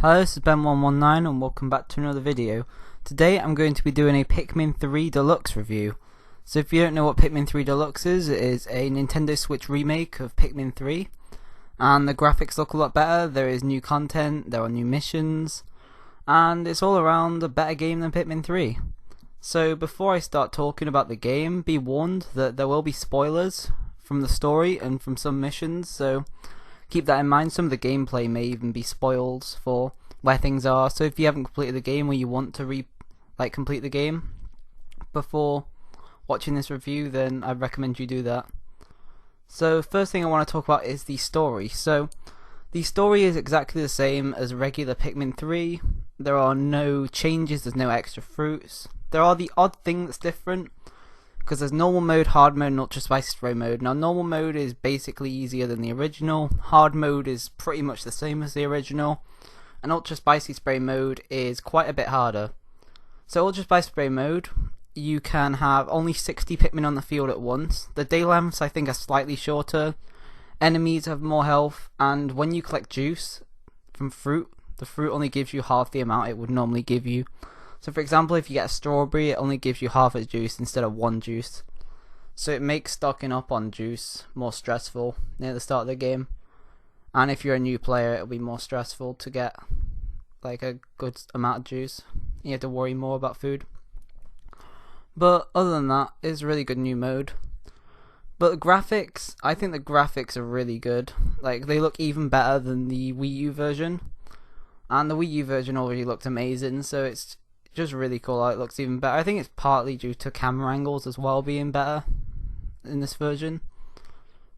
Hello, this is Ben119 and welcome back to another video. Today I'm going to be doing a Pikmin 3 Deluxe review. So if you don't know what Pikmin 3 Deluxe is, it is a Nintendo Switch remake of Pikmin 3. And the graphics look a lot better, there is new content, there are new missions, and it's all around a better game than Pikmin 3. So before I start talking about the game, be warned that there will be spoilers from the story and from some missions, so keep that in mind. Some of the gameplay may even be spoiled for where things are, so if you haven't completed the game or you want to complete the game before watching this review, then I'd recommend you do that. So first thing I want to talk about is the story. So the story is exactly the same as regular Pikmin 3. There are no changes, there's no extra fruits. There are the odd thing that's different, because there's normal mode, hard mode, and ultra spicy spray mode. Now normal mode is basically easier than the original, hard mode is pretty much the same as the original, and ultra spicy spray mode is quite a bit harder. So ultra spicy spray mode, you can have only 60 Pikmin on the field at once. The day lengths I think are slightly shorter, enemies have more health, and when you collect juice from fruit, the fruit only gives you half the amount it would normally give you. So for example, if you get a strawberry, it only gives you half its juice instead of one juice. So it makes stocking up on juice more stressful near the start of the game. And if you're a new player, it'll be more stressful to get like a good amount of juice. You have to worry more about food. But other than that, it's a really good new mode. But the graphics, I think the graphics are really good. Like, they look even better than the Wii U version. And the Wii U version already looked amazing, so it's just really cool how it looks even better. I think it's partly due to camera angles as well being better in this version.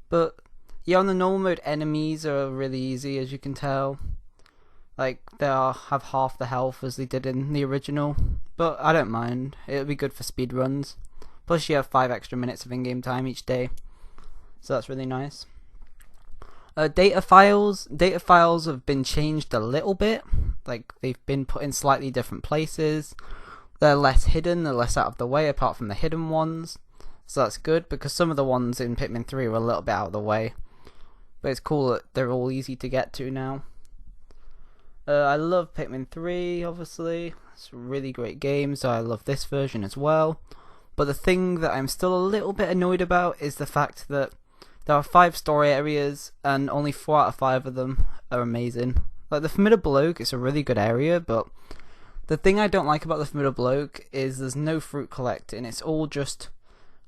But yeah, on the normal mode, enemies are really easy, as you can tell. Like, have half the health as they did in the original, but I don't mind. It'll be good for speed runs. Plus you have 5 extra minutes of in-game time each day, so that's really nice. Data files have been changed a little bit. Like, they've been put in slightly different places. They're less hidden, they're less out of the way apart from the hidden ones. So that's good, because some of the ones in Pikmin 3 were a little bit out of the way. But it's cool that they're all easy to get to now. I love Pikmin 3, obviously. It's a really great game, so I love this version as well. But the thing that I'm still a little bit annoyed about is the fact that there are 5 story areas, and only 4 out of 5 of them are amazing. Like, the Formidable Oak is a really good area, but the thing I don't like about the Formidable Oak is there's no fruit collecting. It's all just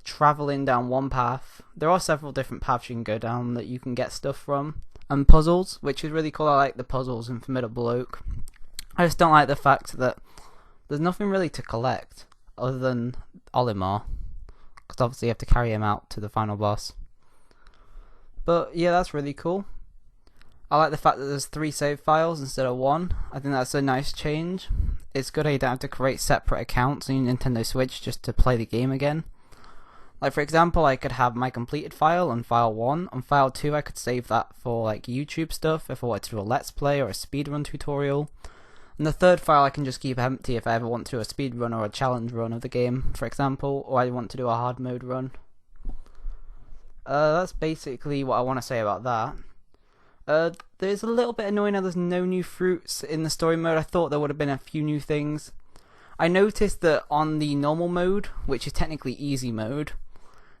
travelling down one path. There are several different paths you can go down that you can get stuff from, and puzzles, which is really cool. I like the puzzles in Formidable Oak. I just don't like the fact that there's nothing really to collect other than Olimar, because obviously you have to carry him out to the final boss. But yeah, that's really cool. I like the fact that there's 3 save files instead of 1. I think that's a nice change. It's good how you don't have to create separate accounts on your Nintendo Switch just to play the game again. Like, for example, I could have my completed file on file 1. On file 2 I could save that for like YouTube stuff if I wanted to do a let's play or a speedrun tutorial. And the third file I can just keep empty if I ever want to do a speedrun or a challenge run of the game, for example, or I want to do a hard mode run. That's basically what I want to say about that. There's a little bit annoying how there's no new fruits in the story mode. I thought there would have been a few new things. I noticed that on the normal mode, which is technically easy mode,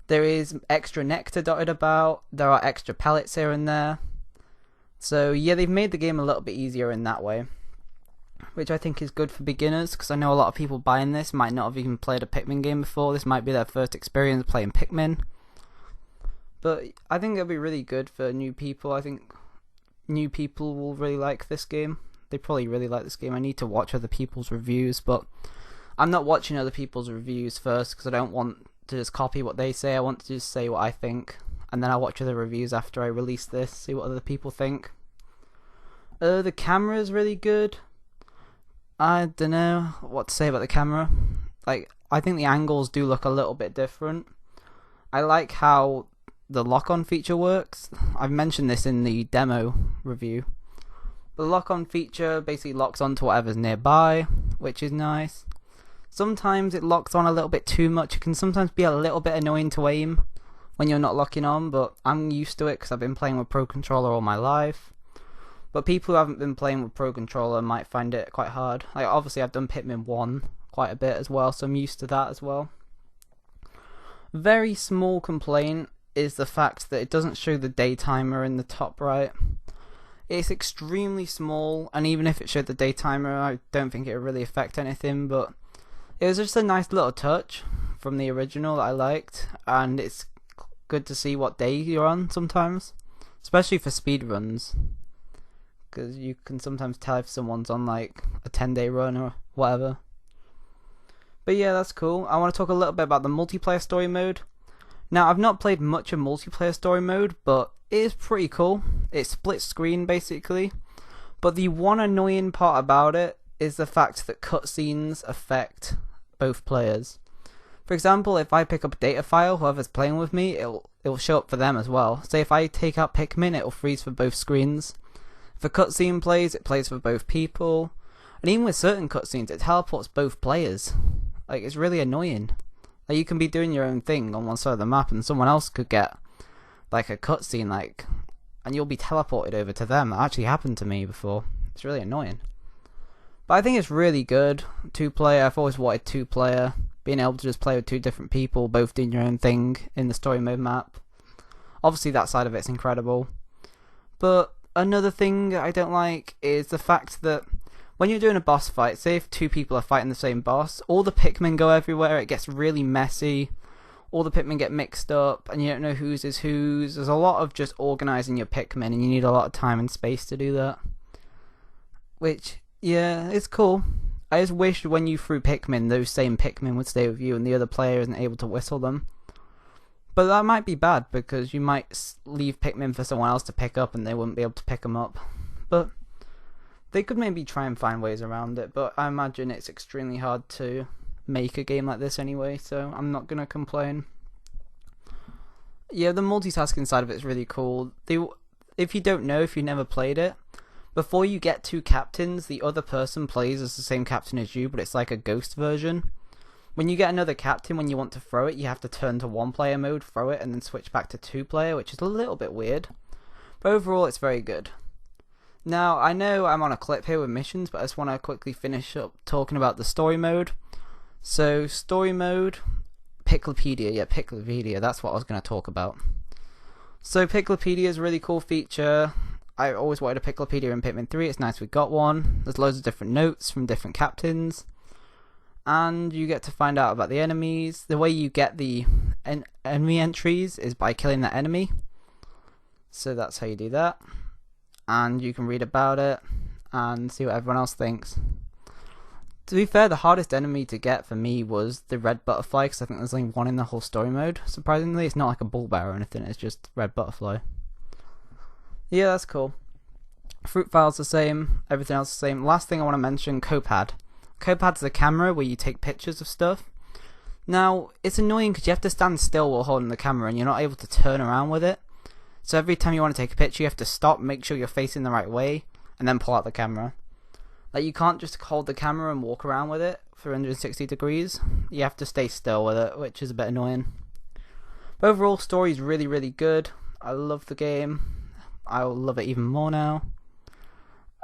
there is extra nectar dotted about, there are extra pellets here and there. So yeah, they've made the game a little bit easier in that way, which I think is good for beginners, because I know a lot of people buying this might not have even played a Pikmin game before. This might be their first experience playing Pikmin. But I think it'll be really good for new people. I think new people will really like this game. They probably really like this game. I need to watch other people's reviews, but I'm not watching other people's reviews first because I don't want to just copy what they say. I want to just say what I think, and then I'll watch other reviews after I release this, see what other people think. The camera is really good. I don't know what to say about the camera. Like, I think the angles do look a little bit different. I like how the lock-on feature works. I've mentioned this in the demo review. The lock-on feature basically locks onto whatever's nearby, which is nice. Sometimes it locks on a little bit too much. It can sometimes be a little bit annoying to aim when you're not locking on, but I'm used to it because I've been playing with Pro Controller all my life. But people who haven't been playing with Pro Controller might find it quite hard. Like, obviously I've done Pikmin 1 quite a bit as well, so I'm used to that as well. Very small complaint is the fact that it doesn't show the day timer in the top right. It's extremely small, and even if it showed the day timer, I don't think it would really affect anything, but it was just a nice little touch from the original that I liked, and it's good to see what day you're on sometimes, especially for speedruns, because you can sometimes tell if someone's on like a 10-day run or whatever. But yeah, that's cool. I want to talk a little bit about the multiplayer story mode. Now, I've not played much of multiplayer story mode, but it is pretty cool. It's split screen basically, but the one annoying part about it is the fact that cutscenes affect both players. For example, if I pick up a data file, whoever's playing with me, it'll show up for them as well. Say if I take out Pikmin, it'll freeze for both screens. If a cutscene plays, it plays for both people. And even with certain cutscenes, it teleports both players. Like, it's really annoying. Like, you can be doing your own thing on one side of the map and someone else could get like a cutscene, like, and you'll be teleported over to them. That actually happened to me before. It's really annoying. But I think it's really good. 2-player, I've always wanted 2-player. Being able to just play with 2 different people, both doing your own thing in the story mode map. Obviously that side of it's incredible. But another thing I don't like is the fact that when you're doing a boss fight, say if 2 people are fighting the same boss, all the Pikmin go everywhere, it gets really messy. All the Pikmin get mixed up, and you don't know whose is whose. There's a lot of just organising your Pikmin, and you need a lot of time and space to do that. Which, yeah, it's cool. I just wish when you threw Pikmin, those same Pikmin would stay with you and the other player isn't able to whistle them. But that might be bad, because you might leave Pikmin for someone else to pick up and they wouldn't be able to pick them up. But they could maybe try and find ways around it, but I imagine it's extremely hard to make a game like this anyway, so I'm not gonna complain. Yeah, the multitasking side of it is really cool. If you don't know, if you never played it, before you get 2 captains, the other person plays as the same captain as you, but it's like a ghost version. When you get another captain, when you want to throw it, you have to turn to 1-player mode, throw it, and then switch back to 2-player, which is a little bit weird. But overall, it's very good. Now, I know I'm on a clip here with missions, but I just want to quickly finish up talking about the story mode. So, story mode, Piklopedia, that's what I was going to talk about. So, Piklopedia is a really cool feature. I always wanted a Piklopedia in Pikmin 3, it's nice we got one. There's loads of different notes from different captains. And you get to find out about the enemies. The way you get the enemy entries is by killing that enemy. So that's how you do that. And you can read about it and see what everyone else thinks. To be fair, the hardest enemy to get for me was the red butterfly, because I think there's only one in the whole story mode. Surprisingly, it's not like a bull bear or anything, it's just red butterfly. Yeah, that's cool. Fruit file's the same, everything else the same. Last thing I want to mention, Copad. Copad's the camera where you take pictures of stuff. Now, it's annoying because you have to stand still while holding the camera and you're not able to turn around with it. So every time you want to take a picture, you have to stop, make sure you're facing the right way, and then pull out the camera. Like, you can't just hold the camera and walk around with it 360 degrees. You have to stay still with it, which is a bit annoying. But overall, story's really, really good. I love the game. I'll love it even more now.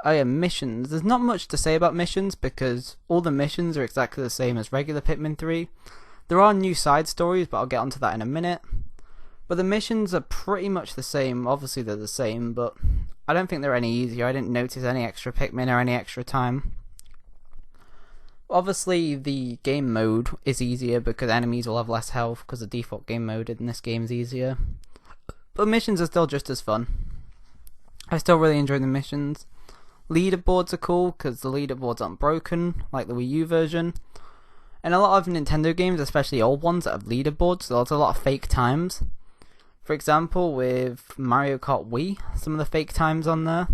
Oh yeah, missions. There's not much to say about missions because all the missions are exactly the same as regular Pikmin 3. There are new side stories, but I'll get onto that in a minute. But the missions are pretty much the same. Obviously they're the same, but I don't think they're any easier. I didn't notice any extra Pikmin or any extra time. Obviously the game mode is easier because enemies will have less health because the default game mode in this game is easier. But missions are still just as fun. I still really enjoy the missions. Leaderboards are cool because the leaderboards aren't broken like the Wii U version. And a lot of Nintendo games, especially old ones that have leaderboards, there's a lot of fake times. For example, with Mario Kart Wii, some of the fake times on there.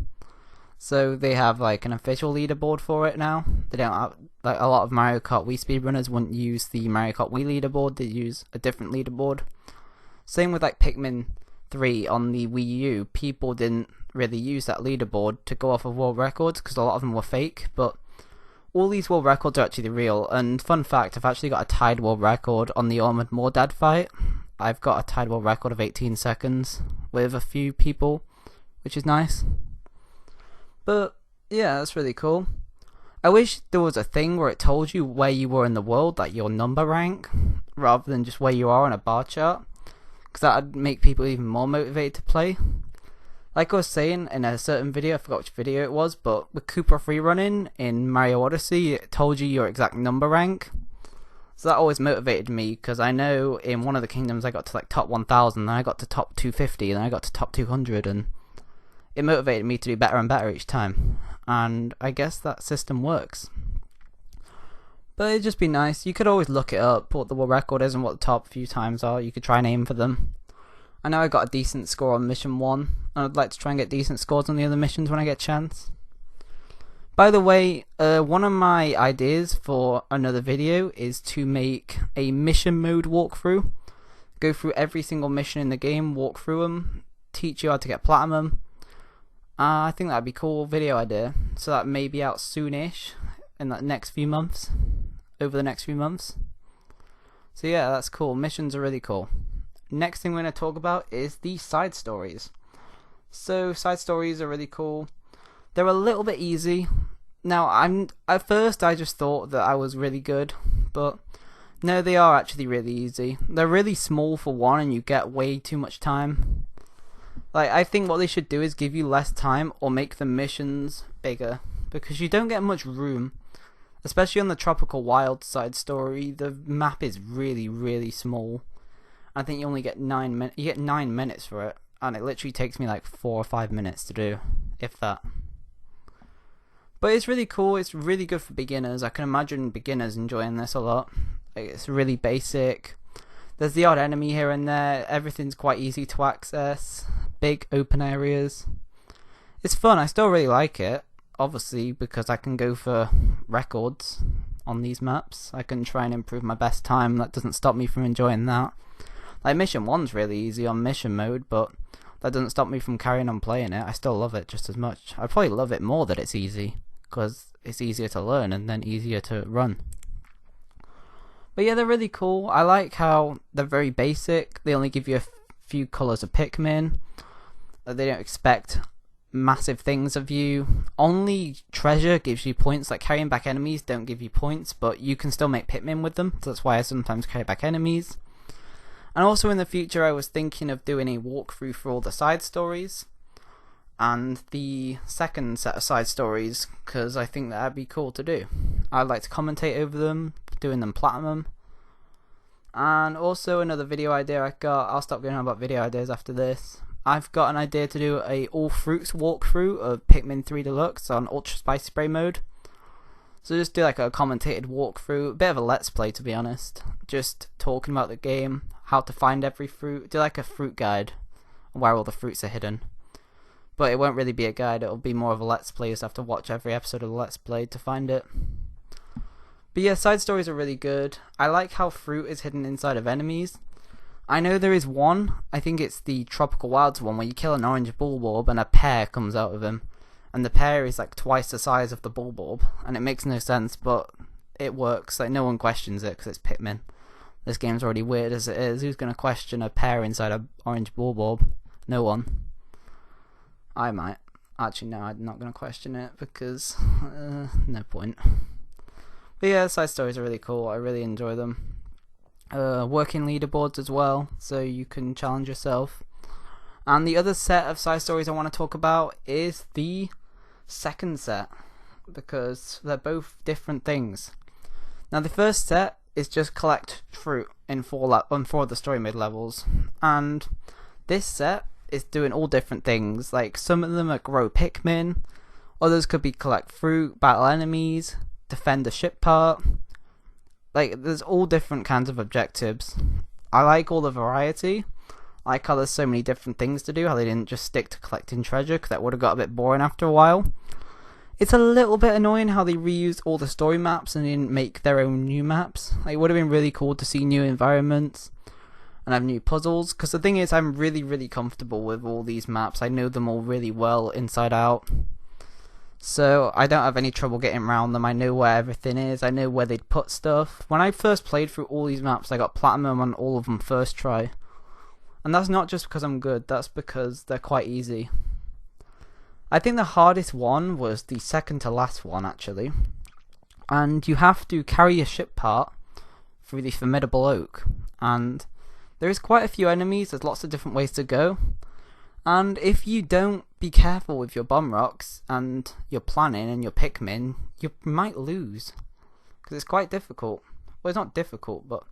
So they have like an official leaderboard for it now. They don't have, like, a lot of Mario Kart Wii speedrunners wouldn't use the Mario Kart Wii leaderboard, they use a different leaderboard. Same with like Pikmin 3 on the Wii U, people didn't really use that leaderboard to go off of world records because a lot of them were fake, but all these world records are actually real. And fun fact, I've actually got a tied world record on the Armored Mordad fight. I've got a tied world record of 18 seconds with a few people, which is nice. But yeah, that's really cool. I wish there was a thing where it told you where you were in the world, like your number rank, rather than just where you are on a bar chart, because that would make people even more motivated to play. Like I was saying in a certain video, I forgot which video it was, but with Cooper Freerunning in Mario Odyssey, it told you your exact number rank. So that always motivated me, because I know in one of the kingdoms I got to like top 1000, then I got to top 250, then I got to top 200, and it motivated me to do better and better each time. And I guess that system works. But it'd just be nice. You could always look it up, what the world record is and what the top few times are. You could try and aim for them. I know I got a decent score on mission 1, and I'd like to try and get decent scores on the other missions when I get a chance. By the way, one of my ideas for another video is to make a mission mode walkthrough. Go through every single mission in the game, walk through them, teach you how to get platinum. I think that'd be a cool video idea, so that may be out soonish in the next few months, over the next few months. So yeah, that's cool. Missions are really cool. Next thing we're going to talk about is the side stories. So side stories are really cool. They're a little bit easy. Now, at first I just thought that I was really good, but no, they are actually really easy. They're really small for one, and you get way too much time. Like, I think what they should do is give you less time or make the missions bigger, because you don't get much room. Especially on the Tropical Wild side story, the map is really, really small. I think you only get 9 minutes. You get 9 minutes for it, and it literally takes me like 4 or 5 minutes to do, if that. But it's really cool. It's really good for beginners. I can imagine beginners enjoying this a lot. Like, it's really basic. There's the odd enemy here and there. Everything's quite easy to access. Big open areas. It's fun. I still really like it. Obviously, because I can go for records on these maps. I can try and improve my best time. That doesn't stop me from enjoying that. Like, mission 1's really easy on mission mode, but that doesn't stop me from carrying on playing it. I still love it just as much. I probably love it more that it's easy, because it's easier to learn and then easier to run. But yeah, they're really cool. I like how they're very basic. They only give you a few colours of Pikmin. They don't expect massive things of you. Only treasure gives you points. Like, carrying back enemies don't give you points, but you can still make Pikmin with them. So that's why I sometimes carry back enemies. And also in the future I was thinking of doing a walkthrough for all the side stories and the second set of side stories, because I think that'd be cool to do. I'd like to commentate over them, doing them platinum. And also another video idea I got, I'll stop going on about video ideas after this. I've got an idea to do a all fruits walkthrough of Pikmin 3 Deluxe on Ultra Spicy Spray mode. So just do like a commentated walkthrough, a bit of a let's play to be honest. Just talking about the game, how to find every fruit, do like a fruit guide where all the fruits are hidden. But it won't really be a guide, it'll be more of a let's play. You just have to watch every episode of the let's play to find it. But yeah, side stories are really good. I like how fruit is hidden inside of enemies. I know there is one, I think it's the Tropical Wilds one, where you kill an orange bulborb and a pear comes out of him. And the pear is like twice the size of the bulborb, and it makes no sense, but it works. Like, no one questions it because it's Pikmin. This game's already weird as it is. Who's going to question a pear inside an orange bulborb? No one. I might. Actually, no, I'm not going to question it because no point. But yeah, side stories are really cool. I really enjoy them. Working leaderboards as well, so you can challenge yourself. And the other set of side stories I want to talk about is the second set, because they're both different things. Now the first set is just collect fruit in 4 of the story mode levels, and this set is doing all different things. Like, some of them are grow Pikmin, others could be collect fruit, battle enemies, defend a ship part. Like, there's all different kinds of objectives. I like all the variety. I like how there's so many different things to do, how they didn't just stick to collecting treasure, because that would have got a bit boring after a while. It's a little bit annoying how they reused all the story maps and didn't make their own new maps. Like, it would have been really cool to see new environments and have new puzzles, because the thing is, I'm really, really comfortable with all these maps. I know them all really well inside out. So I don't have any trouble getting around them. I know where everything is. I know where they'd put stuff. When I first played through all these maps, I got platinum on all of them first try. And that's not just because I'm good, that's because they're quite easy. I think the hardest one was the second to last one actually, and you have to carry a ship part through the formidable oak, and there is quite a few enemies. There's lots of different ways to go, and if you don't be careful with your bomb rocks and your planning and your Pikmin, you might lose because it's quite difficult. Well, it's not difficult, but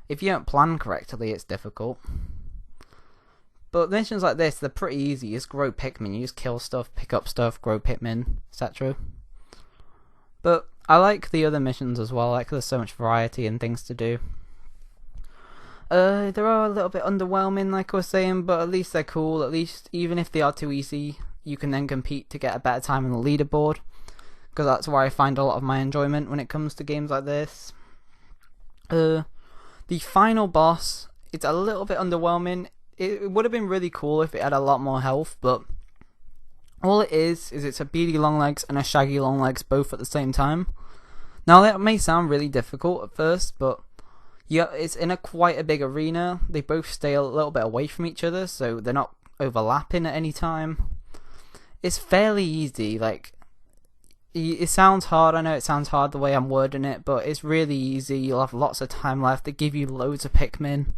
if you don't plan correctly, it's difficult. But missions like this, they're pretty easy. You just grow Pikmin, you just kill stuff, pick up stuff, grow Pikmin, etc. But I like the other missions as well. Like, there's so much variety and things to do. They are a little bit underwhelming, like I was saying, but at least they're cool. At least, even if they are too easy, you can then compete to get a better time on the leaderboard, because that's where I find a lot of my enjoyment when it comes to games like this. The final boss, it's a little bit underwhelming. It would have been really cool if it had a lot more health, but all it is it's a beady longlegs and a shaggy longlegs both at the same time. Now that may sound really difficult at first, but yeah, it's in quite a big arena. They both stay a little bit away from each other, so they're not overlapping at any time. It's fairly easy. Like, it sounds hard. I know it sounds hard the way I'm wording it, but it's really easy. You'll have lots of time left. They give you loads of Pikmin.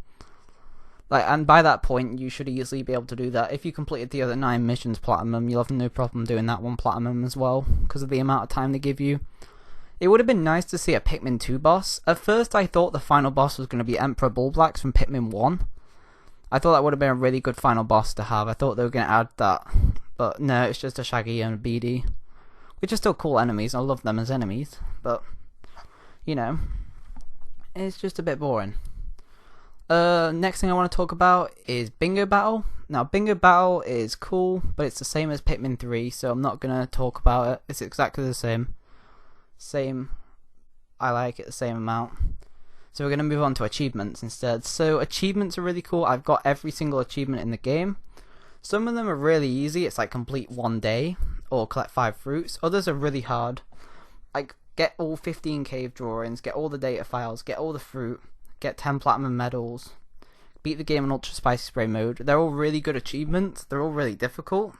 Like, and by that point, you should easily be able to do that. If you completed the other 9 missions platinum, you'll have no problem doing that one platinum as well, because of the amount of time they give you. It would have been nice to see a Pikmin 2 boss. At first, I thought the final boss was going to be Emperor Bullblacks from Pikmin 1. I thought that would have been a really good final boss to have. I thought they were going to add that. But no, it's just a Shaggy and a Beady, which are still cool enemies. I love them as enemies. But, you know, it's just a bit boring. Next thing I want to talk about is Bingo Battle. Now, Bingo Battle is cool, but it's the same as Pikmin 3, so I'm not going to talk about it. It's exactly the same. I like it the same amount. So we're going to move on to achievements instead. So achievements are really cool. I've got every single achievement in the game. Some of them are really easy. It's like complete 1 day or collect 5 fruits. Others are really hard. Like, get all 15 cave drawings, get all the data files, get all the fruit, get 10 platinum medals, beat the game in Ultra Spicy Spray mode. They're all really good achievements. They're all really difficult,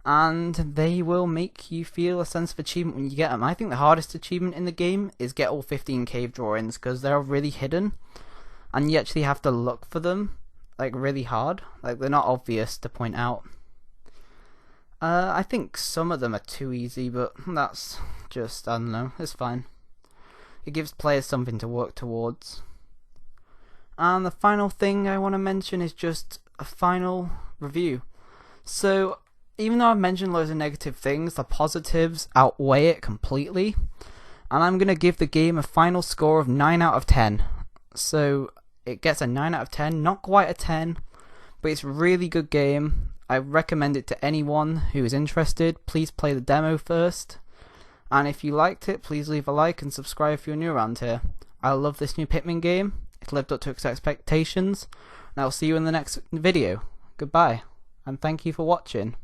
and they will make you feel a sense of achievement when you get them. I think the hardest achievement in the game is get all 15 cave drawings, because they're really hidden and you actually have to look for them, like, really hard. Like, they're not obvious to point out. I think some of them are too easy, but that's just, I don't know, it's fine. It gives players something to work towards. And the final thing I want to mention is just a final review. So, even though I've mentioned loads of negative things, the positives outweigh it completely. And I'm going to give the game a final score of 9 out of 10. So, it gets a 9 out of 10, not quite a 10, but it's a really good game. I recommend it to anyone who is interested. Please play the demo first. And if you liked it, please leave a like and subscribe if you're new around here. I love this new Pikmin game. It's lived up to its expectations. And I'll see you in the next video. Goodbye, and thank you for watching.